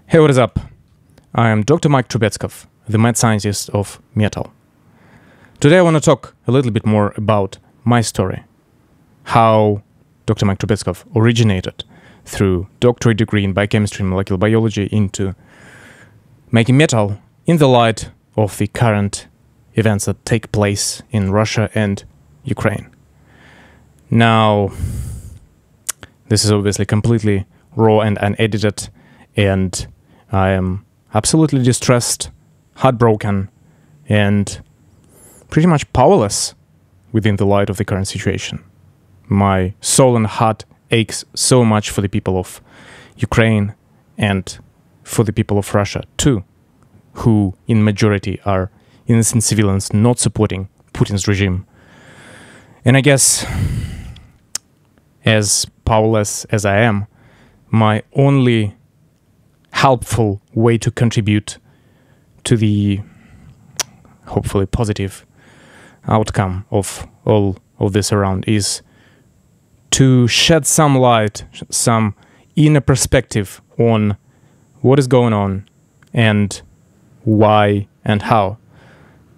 Hey, what is up? I am Doctor Mike Trubetskov, the mad scientist of metal. Today I want to talk a little bit more about my story, how Dr. Mike Trubetskov originated through doctorate degree in biochemistry and molecular biology into making metal in the light of the current events that take place in Russia and Ukraine. Now, this is obviously completely raw and unedited, and I am absolutely distressed, heartbroken, and pretty much powerless within the light of the current situation. My soul and heart aches so much for the people of Ukraine and for the people of Russia too, who in majority are innocent civilians not supporting Putin's regime. And I guess, as powerless as I am, my only helpful way to contribute to the hopefully positive outcome of all of this around is to shed some light, some inner perspective on what is going on and why and how.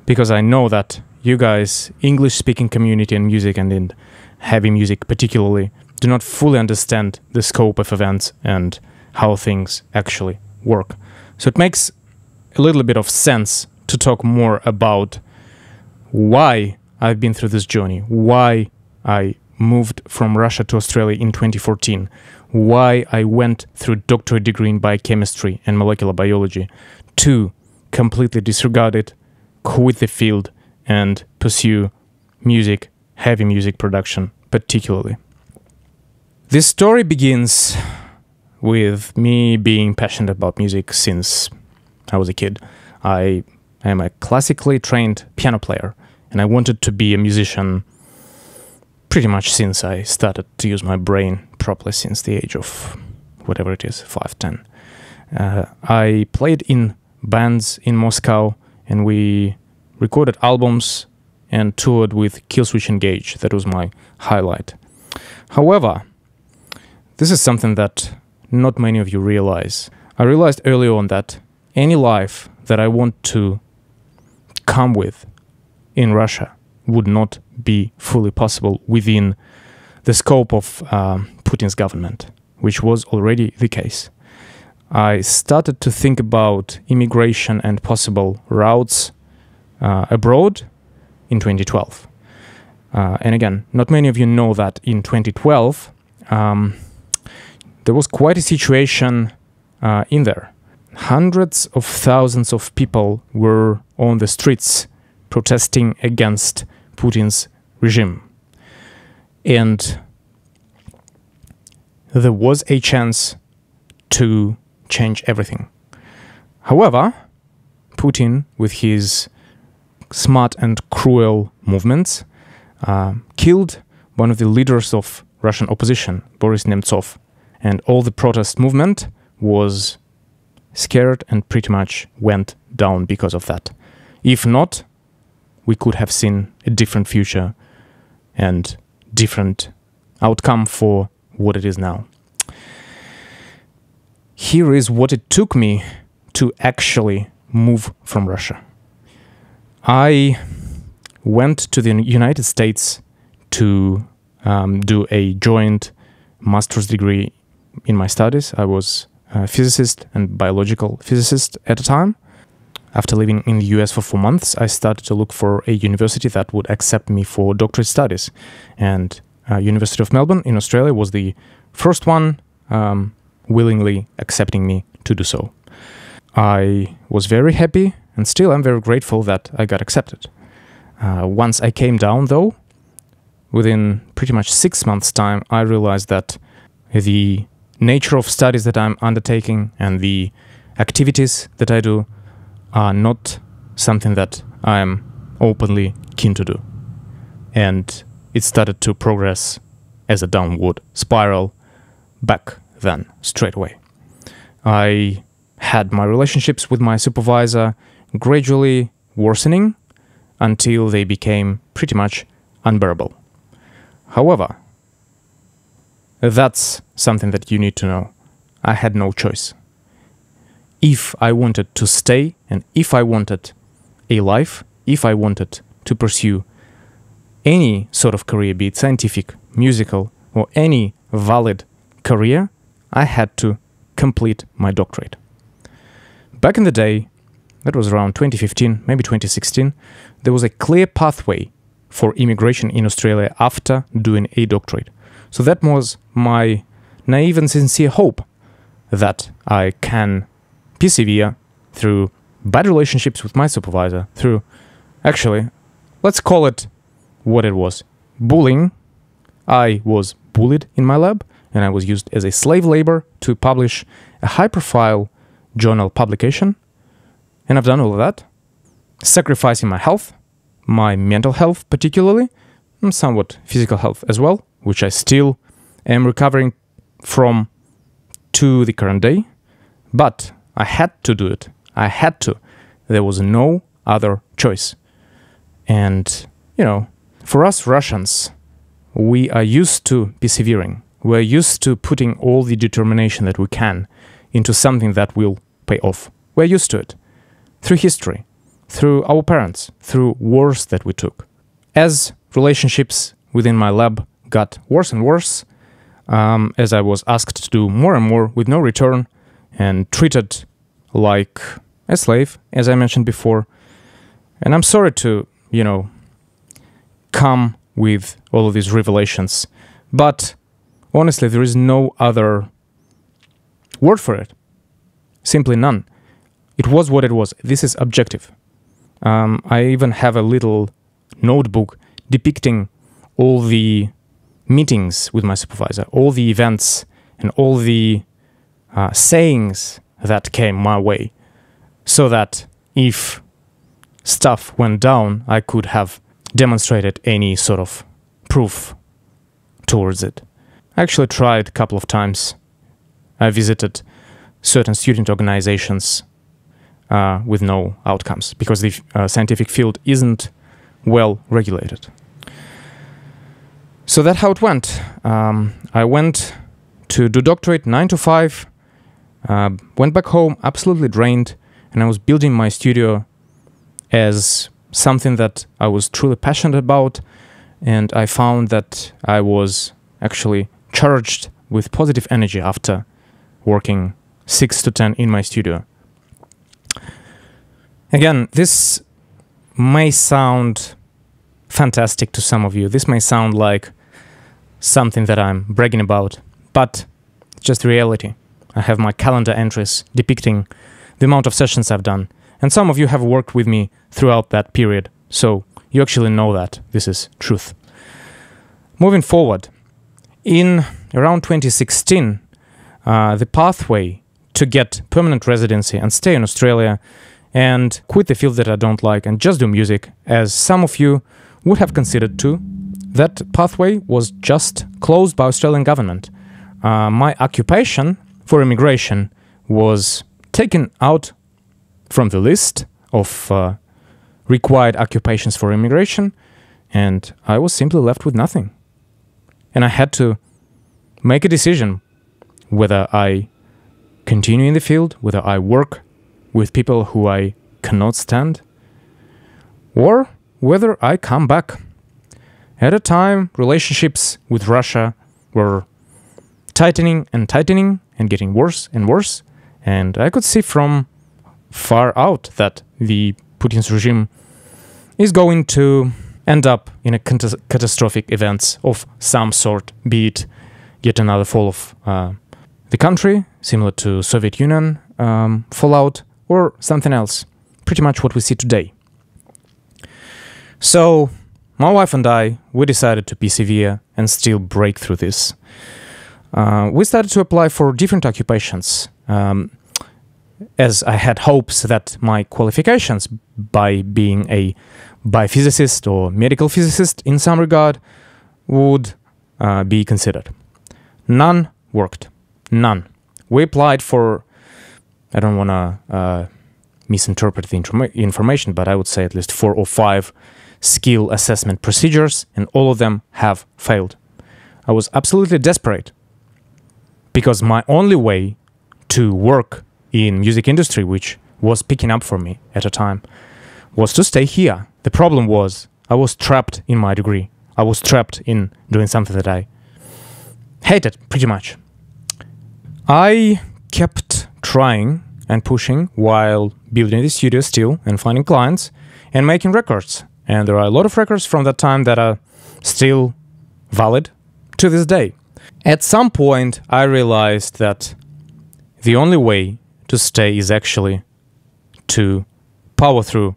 Because I know that you guys, English-speaking community in music and in heavy music particularly, do not fully understand the scope of events and how things actually work. So it makes a little bit of sense to talk more about why I've been through this journey, why I moved from Russia to Australia in 2014, why I went through doctorate degree in biochemistry and molecular biology to completely disregard it, quit the field, and pursue music, heavy music production particularly. This story begins with me being passionate about music since I was a kid. I am a classically trained piano player, and I wanted to be a musician pretty much since I started to use my brain properly, since the age of whatever it is, 5, 10. I played in bands in Moscow, and we recorded albums and toured with Killswitch Engage. That was my highlight. However, this is something that not many of you realize. I realized early on that any life that I want to come with in Russia would not be fully possible within the scope of Putin's government, which was already the case. I started to think about immigration and possible routes abroad in 2012. And again, not many of you know that in 2012, there was quite a situation in there. Hundreds of thousands of people were on the streets protesting against Putin's regime. And there was a chance to change everything. However, Putin, with his smart and cruel movements, killed one of the leaders of Russian opposition, Boris Nemtsov, and all the protest movement was scared and pretty much went down because of that. If not, we could have seen a different future and different outcome for what it is now. Here is what it took me to actually move from Russia. I went to the United States to do a joint master's degree in my studies. I was a physicist and biological physicist at the time. After living in the US for 4 months, I started to look for a university that would accept me for doctorate studies. And University of Melbourne in Australia was the first one willingly accepting me to do so. I was very happy, and still I'm very grateful that I got accepted. Once I came down, though, within pretty much 6 months' time, I realized that the nature of studies that I'm undertaking and the activities that I do are not something that I'm openly keen to do. And it started to progress as a downward spiral back then, straight away. I had my relationships with my supervisor gradually worsening until they became pretty much unbearable. However, that's something that you need to know. I had no choice. if I wanted to stay and if I wanted a life, if I wanted to pursue any sort of career, be it scientific, musical, or any valid career, I had to complete my doctorate. Back in the day, that was around 2015, maybe 2016, there was a clear pathway for immigration in Australia after doing a doctorate. So that was my naive and sincere hope that I can persevere through bad relationships with my supervisor, through, actually, let's call it what it was, bullying. I was bullied in my lab, and I was used as a slave labor to publish a high-profile journal publication. And I've done all of that, sacrificing my health, my mental health particularly, and somewhat physical health as well, which I still am recovering from to the current day. But I had to do it. I had to. There was no other choice. And, you know, for us Russians, we are used to persevering. We're used to putting all the determination that we can into something that will pay off. We're used to it. Through history, through our parents, through wars that we took. As relationships within my lab got worse and worse, as I was asked to do more and more with no return and treated like a slave, as I mentioned before. And I'm sorry to, you know, come with all of these revelations, but honestly, there is no other word for it. Simply none. It was what it was. This is objective. I even have a little notebook depicting all the meetings with my supervisor, all the events and all the sayings that came my way, so that if stuff went down, I could have demonstrated any sort of proof towards it. I actually tried a couple of times. I visited certain student organizations with no outcomes, because the scientific field isn't well regulated. So that's how it went. I went to do doctorate 9 to 5, went back home absolutely drained, and I was building my studio as something that I was truly passionate about, and I found that I was actually charged with positive energy after working 6 to 10 in my studio. Again, this may sound fantastic to some of you. This may sound like something that I'm bragging about, but it's just reality. I have my calendar entries depicting the amount of sessions I've done, and some of you have worked with me throughout that period, so you actually know that this is truth. Moving forward, in around 2016, the pathway to get permanent residency and stay in Australia and quit the field that I don't like and just do music, as some of you would have considered too, that pathway was just closed by Australian government. My occupation for immigration was taken out from the list of required occupations for immigration, and I was simply left with nothing. And I had to make a decision whether I continue in the field, whether I work with people who I cannot stand, or whether I come back. At a time, relationships with Russia were tightening and getting worse and worse, and I could see from far out that the Putin's regime is going to end up in a catastrophic events of some sort, be it yet another fall of the country, similar to Soviet Union fallout, or something else, pretty much what we see today. So my wife and I, we decided to persevere and still break through this. We started to apply for different occupations, as I had hopes that my qualifications by being a biophysicist or medical physicist in some regard would be considered. None worked. None. We applied for, I don't want to misinterpret the information, but I would say at least 4 or 5 skill assessment procedures, and all of them have failed. I was absolutely desperate, because my only way to work in music industry, which was picking up for me at a time, was to stay here. The problem was I was trapped in my degree. I was trapped in doing something that I hated pretty much. I kept trying and pushing while building the studio still and finding clients and making records. And there are a lot of records from that time that are still valid to this day. At some point, I realized that the only way to stay is actually to power through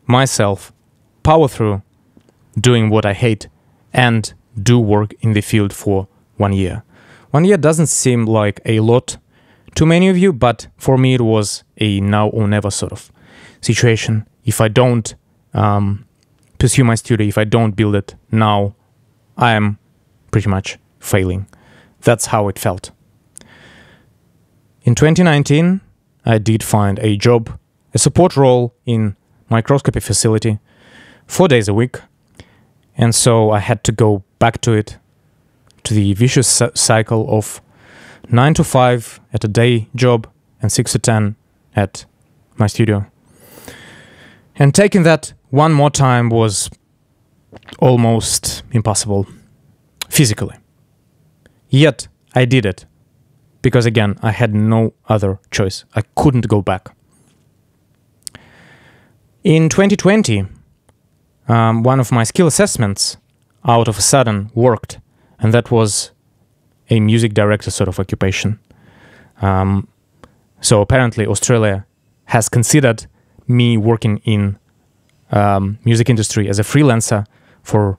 myself, power through doing what I hate, and do work in the field for 1 year. 1 year doesn't seem like a lot to many of you, but for me it was a now or never sort of situation. If I don't pursue my studio, if I don't build it now, I am pretty much failing. That's how it felt. In 2019, I did find a job, a support role in microscopy facility, 4 days a week. And so I had to go back to it, to the vicious cycle of 9 to 5 at a day job and 6 to 10 at my studio. And taking that one more time was almost impossible physically. Yet I did it because, again, I had no other choice. I couldn't go back. In 2020, one of my skill assessments out of a sudden worked, and that was a music director sort of occupation. So apparently Australia has considered me working in music industry as a freelancer for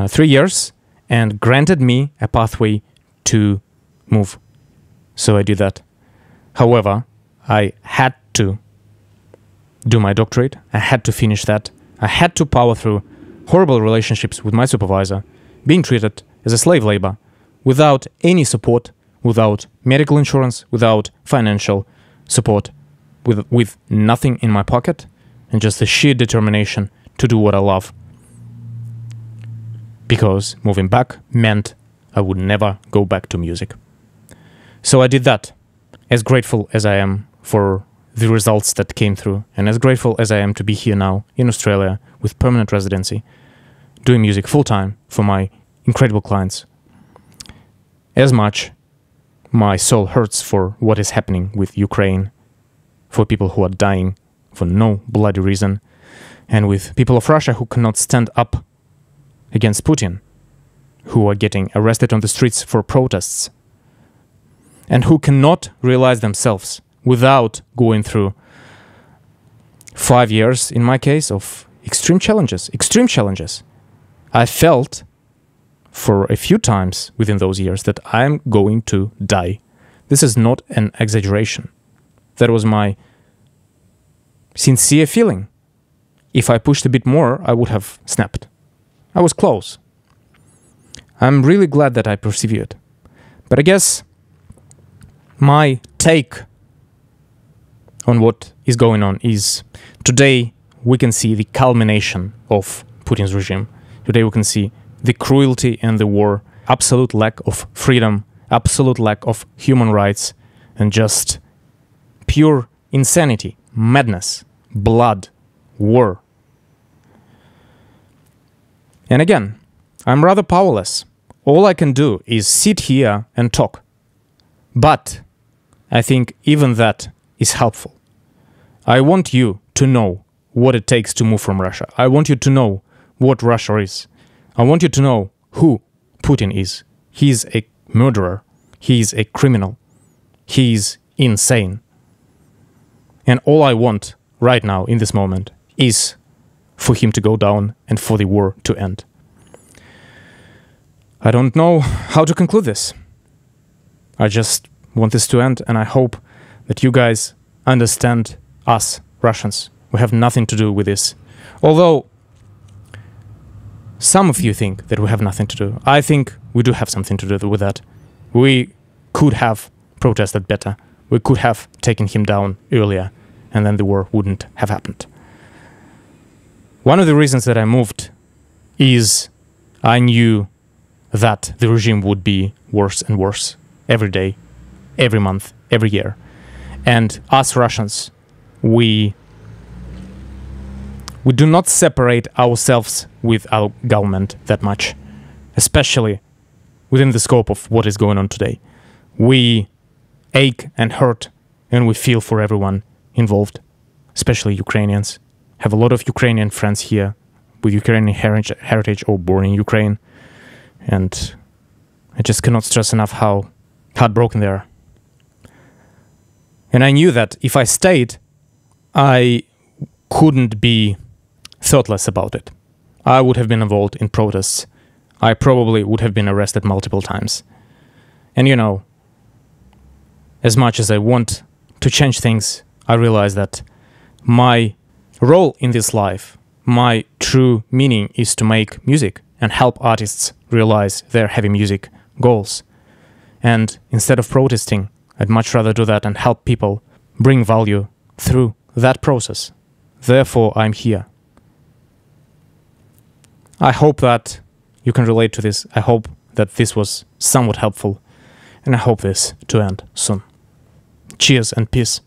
3 years and granted me a pathway to move. So I did that. However, I had to do my doctorate. I had to finish that. I had to power through horrible relationships with my supervisor, being treated as a slave labor, without any support, without medical insurance, without financial support, with nothing in my pocket, and just the sheer determination to do what I love. Because moving back meant I would never go back to music. So I did that, as grateful as I am for the results that came through, and as grateful as I am to be here now in Australia with permanent residency, doing music full-time for my incredible clients. As much my soul hurts for what is happening with Ukraine, for people who are dying for no bloody reason, and with people of Russia who cannot stand up against Putin, who are getting arrested on the streets for protests, and who cannot realize themselves without going through 5 years, in my case, of extreme challenges. I felt for a few times within those years that I'm going to die. This is not an exaggeration. That was my sincere feeling. If I pushed a bit more, I would have snapped. I was close. I'm really glad that I persevered. But I guess my take on what is going on is today we can see the culmination of Putin's regime. Today we can see the cruelty and the war, absolute lack of freedom, absolute lack of human rights, and just pure insanity, madness, blood, war. And again, I'm rather powerless. All I can do is sit here and talk. But I think even that is helpful. I want you to know what it takes to move from Russia. I want you to know what Russia is. I want you to know who Putin is. He's a murderer. He's a criminal. He's insane. And all I want right now in this moment is for him to go down and for the war to end. I don't know how to conclude this. I just want this to end, and I hope that you guys understand us, Russians. We have nothing to do with this. Although some of you think that we have nothing to do. I think we do have something to do with that. We could have protested better. We could have taken him down earlier, and then the war wouldn't have happened. One of the reasons that I moved is I knew that the regime would be worse and worse every day, every month, every year. And us Russians, we do not separate ourselves with our government that much, especially within the scope of what is going on today. We ache and hurt, and we feel for everyone involved, especially Ukrainians. Have a lot of Ukrainian friends here with Ukrainian heritage or born in Ukraine. And I just cannot stress enough how heartbroken they are. And I knew that if I stayed, I couldn't be thoughtless about it. I would have been involved in protests. I probably would have been arrested multiple times. And you know, as much as I want to change things, I realize that my role in this life, my true meaning is to make music and help artists realize their heavy music goals. And instead of protesting, I'd much rather do that and help people bring value through that process. Therefore, I'm here. I hope that you can relate to this. I hope that this was somewhat helpful. And I hope this to end soon. Cheers and peace.